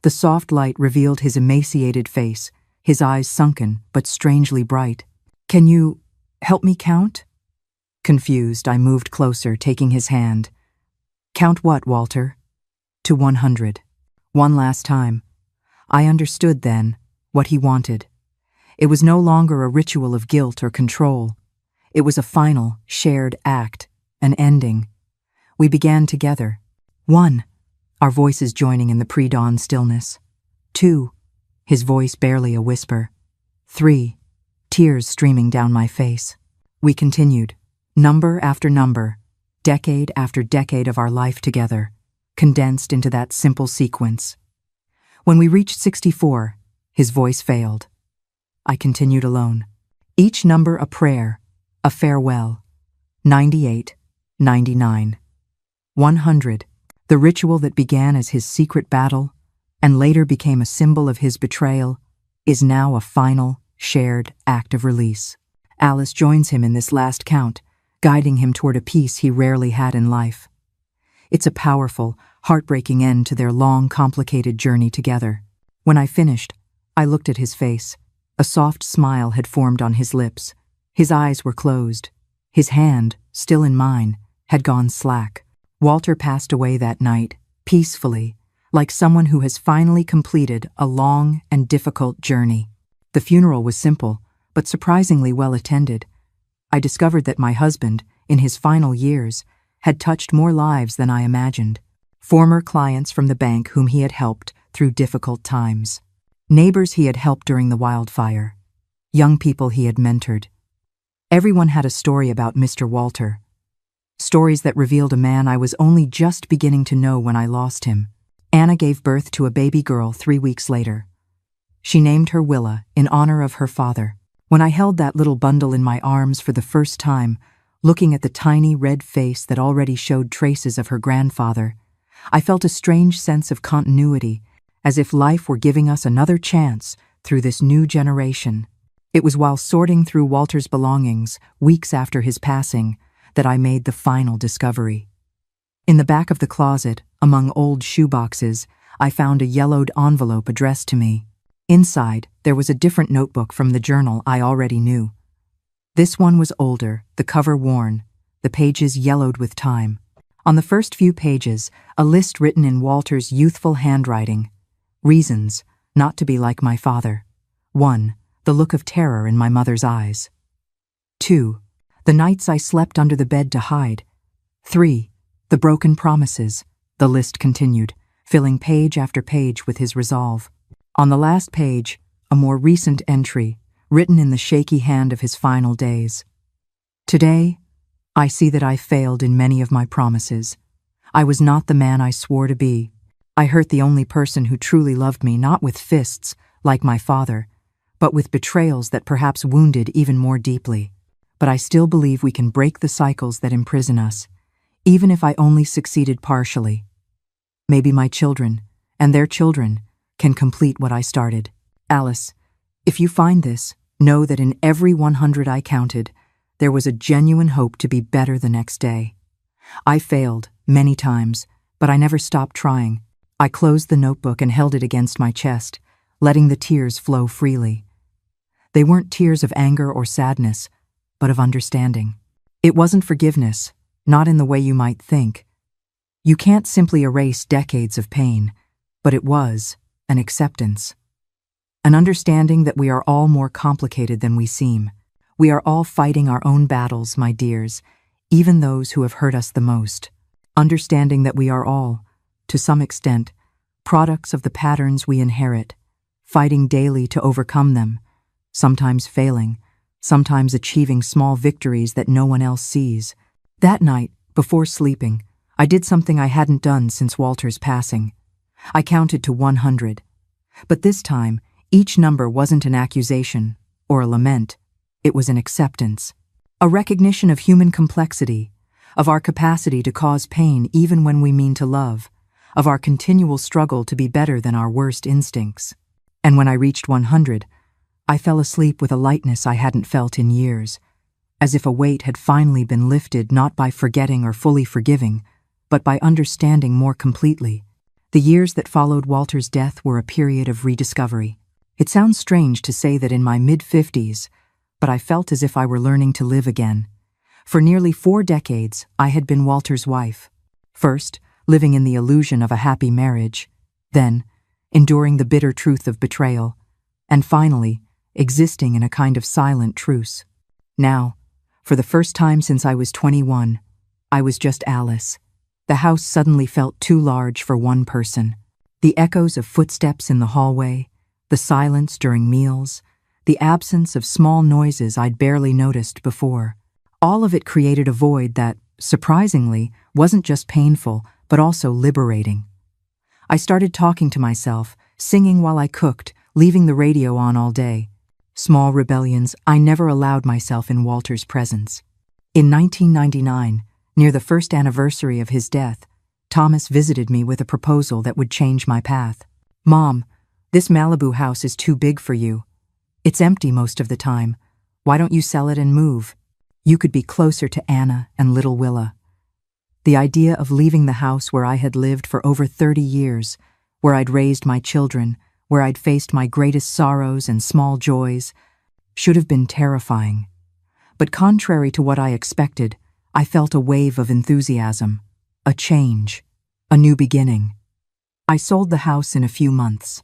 The soft light revealed his emaciated face, his eyes sunken but strangely bright. "Can you help me count?" Confused, I moved closer, taking his hand. "Count what, Walter?" "To 100. One last time." I understood then what he wanted. It was no longer a ritual of guilt or control. It was a final, shared act, an ending. We began together. 1, our voices joining in the pre-dawn stillness. 2, his voice barely a whisper. 3, tears streaming down my face. We continued, number after number, decade after decade of our life together, condensed into that simple sequence. When we reached 64, his voice failed. I continued alone. Each number a prayer, a farewell. 98, 99. 100, the ritual that began as his secret battle and later became a symbol of his betrayal, is now a final, shared act of release. Alice joins him in this last count, guiding him toward a peace he rarely had in life. It's a powerful, heartbreaking end to their long, complicated journey together. When I finished, I looked at his face. A soft smile had formed on his lips. His eyes were closed. His hand, still in mine, had gone slack. Walter passed away that night, peacefully, like someone who has finally completed a long and difficult journey. The funeral was simple, but surprisingly well attended. I discovered that my husband, in his final years, had touched more lives than I imagined. Former clients from the bank whom he had helped through difficult times. Neighbors he had helped during the wildfire. Young people he had mentored. Everyone had a story about Mr. Walter. Stories that revealed a man I was only just beginning to know when I lost him. Anna gave birth to a baby girl 3 weeks later. She named her Willa in honor of her father. When I held that little bundle in my arms for the first time, looking at the tiny red face that already showed traces of her grandfather, I felt a strange sense of continuity, as if life were giving us another chance through this new generation. It was while sorting through Walter's belongings, weeks after his passing, that I made the final discovery. In the back of the closet, among old shoeboxes, I found a yellowed envelope addressed to me. Inside, there was a different notebook from the journal I already knew. This one was older, the cover worn, the pages yellowed with time. On the first few pages, a list written in Walter's youthful handwriting. Reasons not to be like my father. 1, the look of terror in my mother's eyes. 2, the nights I slept under the bed to hide. 3, the broken promises. The list continued, filling page after page with his resolve. On the last page, a more recent entry, written in the shaky hand of his final days. Today, I see that I failed in many of my promises. I was not the man I swore to be. I hurt the only person who truly loved me, not with fists, like my father, but with betrayals that perhaps wounded even more deeply. But I still believe we can break the cycles that imprison us, even if I only succeeded partially. Maybe my children, and their children, can complete what I started. Alice, if you find this, know that in every 100 I counted, there was a genuine hope to be better the next day. I failed, many times, but I never stopped trying. I closed the notebook and held it against my chest, letting the tears flow freely. They weren't tears of anger or sadness, but of understanding. It wasn't forgiveness, not in the way you might think. You can't simply erase decades of pain, but it was an acceptance. An understanding that we are all more complicated than we seem. We are all fighting our own battles, my dears, even those who have hurt us the most. Understanding that we are all, to some extent, products of the patterns we inherit, fighting daily to overcome them, sometimes failing, sometimes achieving small victories that no one else sees. That night, before sleeping, I did something I hadn't done since Walter's passing. I counted to 100, But this time, each number wasn't an accusation or a lament. It was an acceptance, a recognition of human complexity, of our capacity to cause pain even when we mean to love, of our continual struggle to be better than our worst instincts. And when I reached 100, I fell asleep with a lightness I hadn't felt in years, as if a weight had finally been lifted not by forgetting or fully forgiving, but by understanding more completely. The years that followed Walter's death were a period of rediscovery. It sounds strange to say that in my mid-50s, but I felt as if I were learning to live again. For nearly 4 decades, I had been Walter's wife. First, living in the illusion of a happy marriage, then, enduring the bitter truth of betrayal, and finally, existing in a kind of silent truce. Now, for the first time since I was 21, I was just Alice. The house suddenly felt too large for one person. The echoes of footsteps in the hallway, the silence during meals, the absence of small noises I'd barely noticed before. All of it created a void that, surprisingly, wasn't just painful, but also liberating. I started talking to myself, singing while I cooked, leaving the radio on all day. Small rebellions I never allowed myself in Walter's presence. In 1999, near the first anniversary of his death, Thomas visited me with a proposal that would change my path. "Mom, this Malibu house is too big for you. It's empty most of the time. Why don't you sell it and move? You could be closer to Anna and little Willa." The idea of leaving the house where I had lived for over 30 years, where I'd raised my children, where I'd faced my greatest sorrows and small joys, should have been terrifying. But contrary to what I expected, I felt a wave of enthusiasm, a change, a new beginning. I sold the house in a few months.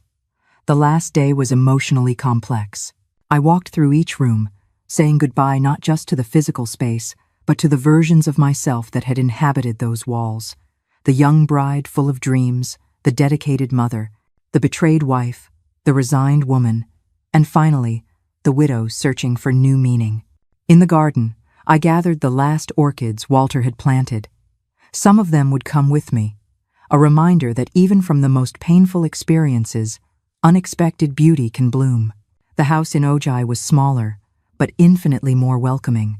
The last day was emotionally complex. I walked through each room, saying goodbye not just to the physical space, but to the versions of myself that had inhabited those walls. The young bride full of dreams, the dedicated mother, the betrayed wife, the resigned woman, and finally, the widow searching for new meaning. In the garden, I gathered the last orchids Walter had planted. Some of them would come with me, a reminder that even from the most painful experiences, unexpected beauty can bloom. The house in Ojai was smaller, but infinitely more welcoming.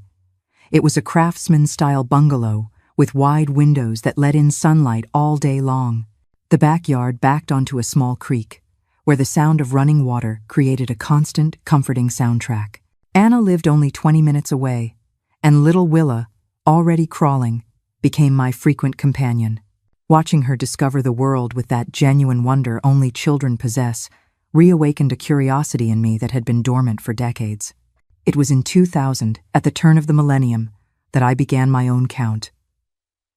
It was a craftsman-style bungalow with wide windows that let in sunlight all day long. The backyard backed onto a small creek, where the sound of running water created a constant, comforting soundtrack. Anna lived only 20 minutes away, and little Willa, already crawling, became my frequent companion. Watching her discover the world with that genuine wonder only children possess reawakened a curiosity in me that had been dormant for decades. It was in 2000, at the turn of the millennium, that I began my own count.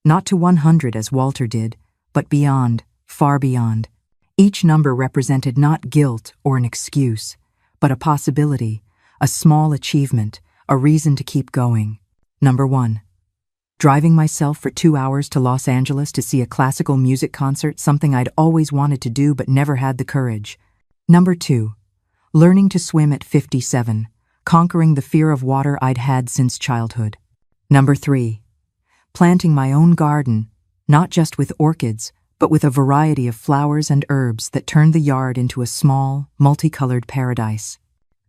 Not to 100 as Walter did, but beyond, far beyond. Each number represented not guilt or an excuse, but a possibility, a small achievement, a reason to keep going. Number 1. Driving myself for 2 hours to Los Angeles to see a classical music concert, something I'd always wanted to do but never had the courage. Number 2. Learning to swim at 57, conquering the fear of water I'd had since childhood. Number 3. Planting my own garden, not just with orchids, but with a variety of flowers and herbs that turned the yard into a small, multicolored paradise.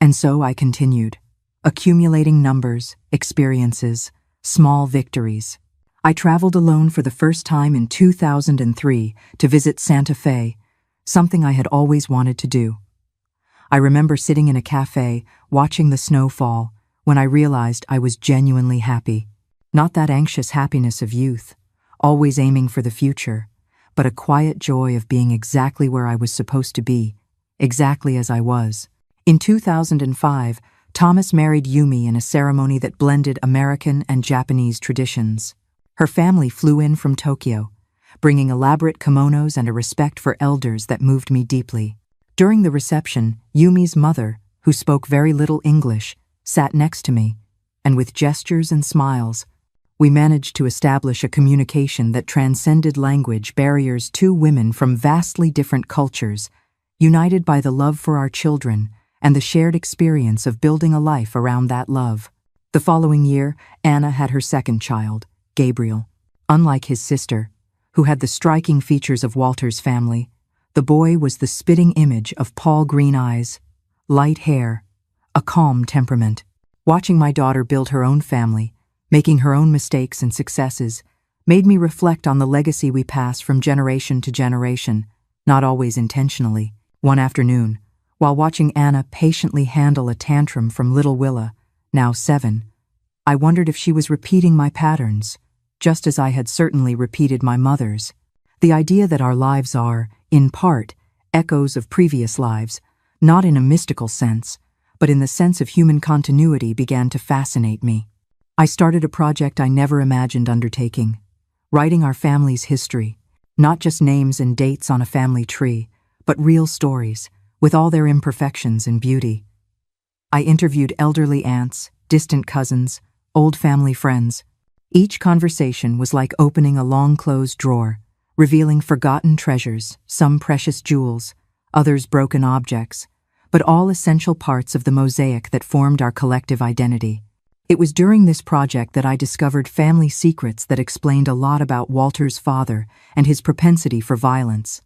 And so I continued, accumulating numbers, experiences, small victories. I traveled alone for the first time in 2003 to visit Santa Fe, something I had always wanted to do. I remember sitting in a cafe, watching the snow fall, when I realized I was genuinely happy. Not that anxious happiness of youth, always aiming for the future, but a quiet joy of being exactly where I was supposed to be, exactly as I was. In 2005, Thomas married Yumi in a ceremony that blended American and Japanese traditions. Her family flew in from Tokyo, bringing elaborate kimonos and a respect for elders that moved me deeply. During the reception, Yumi's mother, who spoke very little English, sat next to me, and with gestures and smiles, we managed to establish a communication that transcended language barriers. Two women from vastly different cultures, united by the love for our children and the shared experience of building a life around that love. The following year, Anna had her second child, Gabriel. Unlike his sister, who had the striking features of Walter's family, The boy was the spitting image of Paul green eyes, light hair, a calm temperament. Watching my daughter build her own family, making her own mistakes and successes, made me reflect on the legacy we pass from generation to generation, not always intentionally. One afternoon, while watching Anna patiently handle a tantrum from little Willa, now 7, I wondered if she was repeating my patterns, just as I had certainly repeated my mother's. The idea that our lives are, in part, echoes of previous lives, not in a mystical sense, but in the sense of human continuity, began to fascinate me. I started a project I never imagined undertaking, writing our family's history, not just names and dates on a family tree, but real stories, with all their imperfections and beauty. I interviewed elderly aunts, distant cousins, old family friends. Each conversation was like opening a long-closed drawer, revealing forgotten treasures, some precious jewels, others broken objects, but all essential parts of the mosaic that formed our collective identity. It was during this project that I discovered family secrets that explained a lot about Walter's father and his propensity for violence,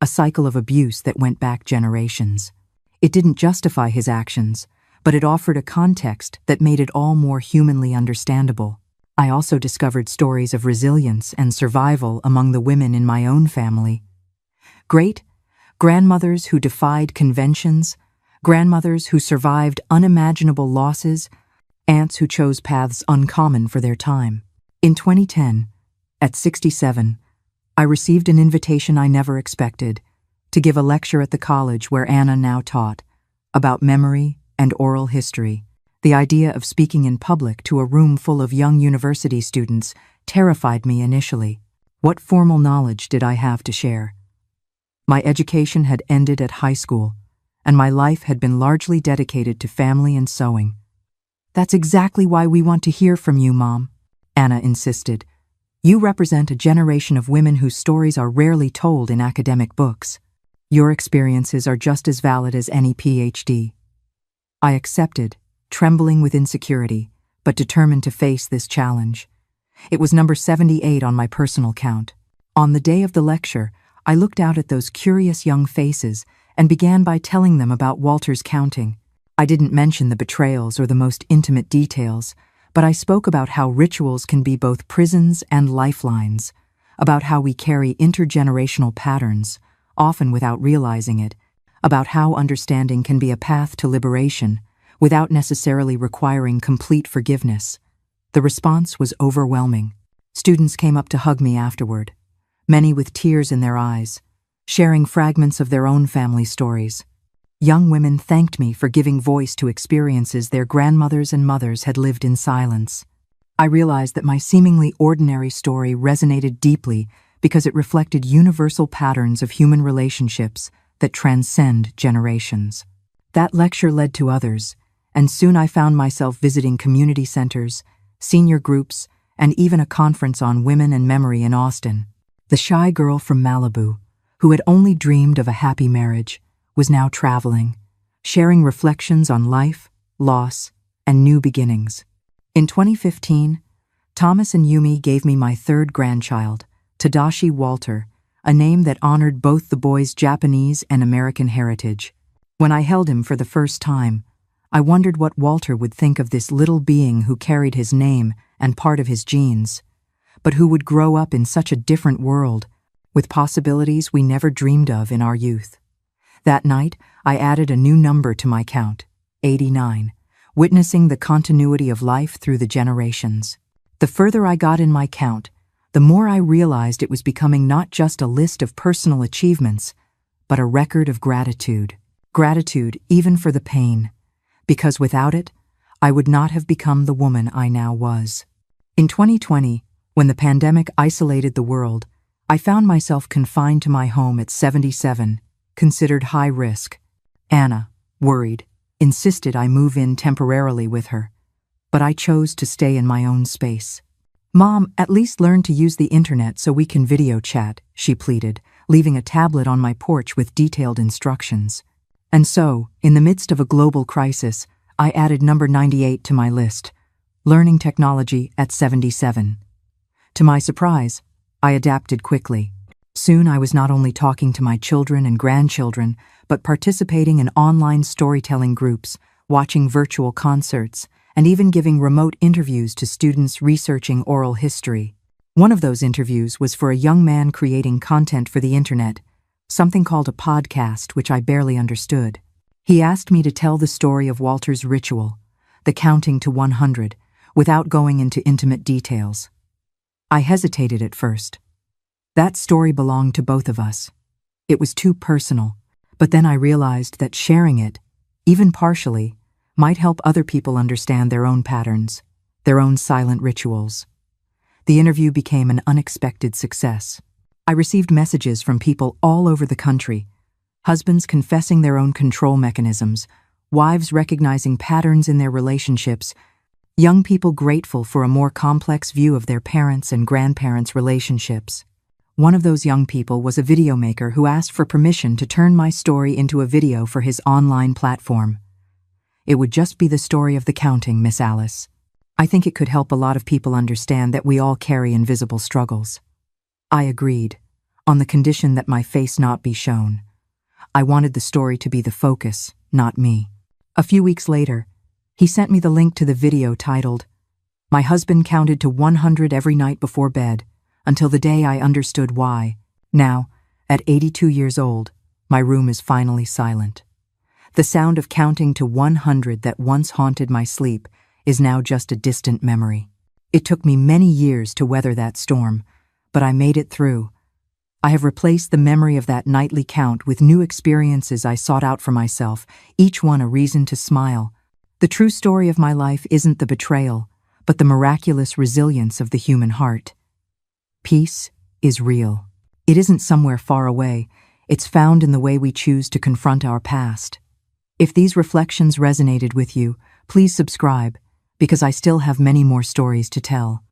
a cycle of abuse that went back generations. It didn't justify his actions, but it offered a context that made it all more humanly understandable. I also discovered stories of resilience and survival among the women in my own family. Grandmothers who defied conventions, grandmothers who survived unimaginable losses, aunts who chose paths uncommon for their time. In 2010, at 67, I received an invitation I never expected to give a lecture at the college where Anna now taught, about memory and oral history. The idea of speaking in public to a room full of young university students terrified me initially. What formal knowledge did I have to share? My education had ended at high school, and my life had been largely dedicated to family and sewing. "That's exactly why we want to hear from you, Mom," Anna insisted. "You represent a generation of women whose stories are rarely told in academic books. Your experiences are just as valid as any PhD." I accepted, trembling with insecurity, but determined to face this challenge. It was number 78 on my personal count. On the day of the lecture, I looked out at those curious young faces and began by telling them about Walter's counting. I didn't mention the betrayals or the most intimate details, but I spoke about how rituals can be both prisons and lifelines, about how we carry intergenerational patterns, often without realizing it, about how understanding can be a path to liberation, without necessarily requiring complete forgiveness. The response was overwhelming. Students came up to hug me afterward, many with tears in their eyes, sharing fragments of their own family stories. Young women thanked me for giving voice to experiences their grandmothers and mothers had lived in silence. I realized that my seemingly ordinary story resonated deeply because it reflected universal patterns of human relationships that transcend generations. That lecture led to others, and soon I found myself visiting community centers, senior groups, and even a conference on women and memory in Austin. The shy girl from Malibu, who had only dreamed of a happy marriage, was now traveling, sharing reflections on life, loss, and new beginnings. In 2015, Thomas and Yumi gave me my third grandchild, Tadashi Walter, a name that honored both the boy's Japanese and American heritage. When I held him for the first time, I wondered what Walter would think of this little being who carried his name and part of his genes, but who would grow up in such a different world, with possibilities we never dreamed of in our youth. That night, I added a new number to my count, 89, witnessing the continuity of life through the generations. The further I got in my count, the more I realized it was becoming not just a list of personal achievements, but a record of gratitude. Gratitude even for the pain, because without it, I would not have become the woman I now was. In 2020, when the pandemic isolated the world, I found myself confined to my home at 77, considered high risk. Anna, worried, insisted I move in temporarily with her, but I chose to stay in my own space. "Mom, at least learn to use the internet so we can video chat," she pleaded, leaving a tablet on my porch with detailed instructions. And so, in the midst of a global crisis, I added number 98 to my list, learning technology at 77. To my surprise, I adapted quickly. Soon I was not only talking to my children and grandchildren, but participating in online storytelling groups, watching virtual concerts, and even giving remote interviews to students researching oral history. One of those interviews was for a young man creating content for the internet, something called a podcast, which I barely understood. He asked me to tell the story of Walter's ritual, the counting to 100, without going into intimate details. I hesitated at first. That story belonged to both of us. It was too personal, but then I realized that sharing it, even partially, might help other people understand their own patterns, their own silent rituals. The interview became an unexpected success. I received messages from people all over the country, husbands confessing their own control mechanisms, wives recognizing patterns in their relationships, young people grateful for a more complex view of their parents' and grandparents' relationships. One of those young people was a video maker who asked for permission to turn my story into a video for his online platform. It would just be the story of the counting, Miss Alice. I think it could help a lot of people understand that we all carry invisible struggles. I agreed, on the condition that my face not be shown. I wanted the story to be the focus, not me. A few weeks later, he sent me the link to the video titled, "My husband counted to 100 every night before bed, until the day I understood why. Now, at 82 years old, my room is finally silent. The sound of counting to 100 that once haunted my sleep is now just a distant memory. It took me many years to weather that storm, but I made it through. I have replaced the memory of that nightly count with new experiences I sought out for myself, each one a reason to smile. The true story of my life isn't the betrayal, but the miraculous resilience of the human heart. Peace is real. It isn't somewhere far away. It's found in the way we choose to confront our past. If these reflections resonated with you, please subscribe, because I still have many more stories to tell.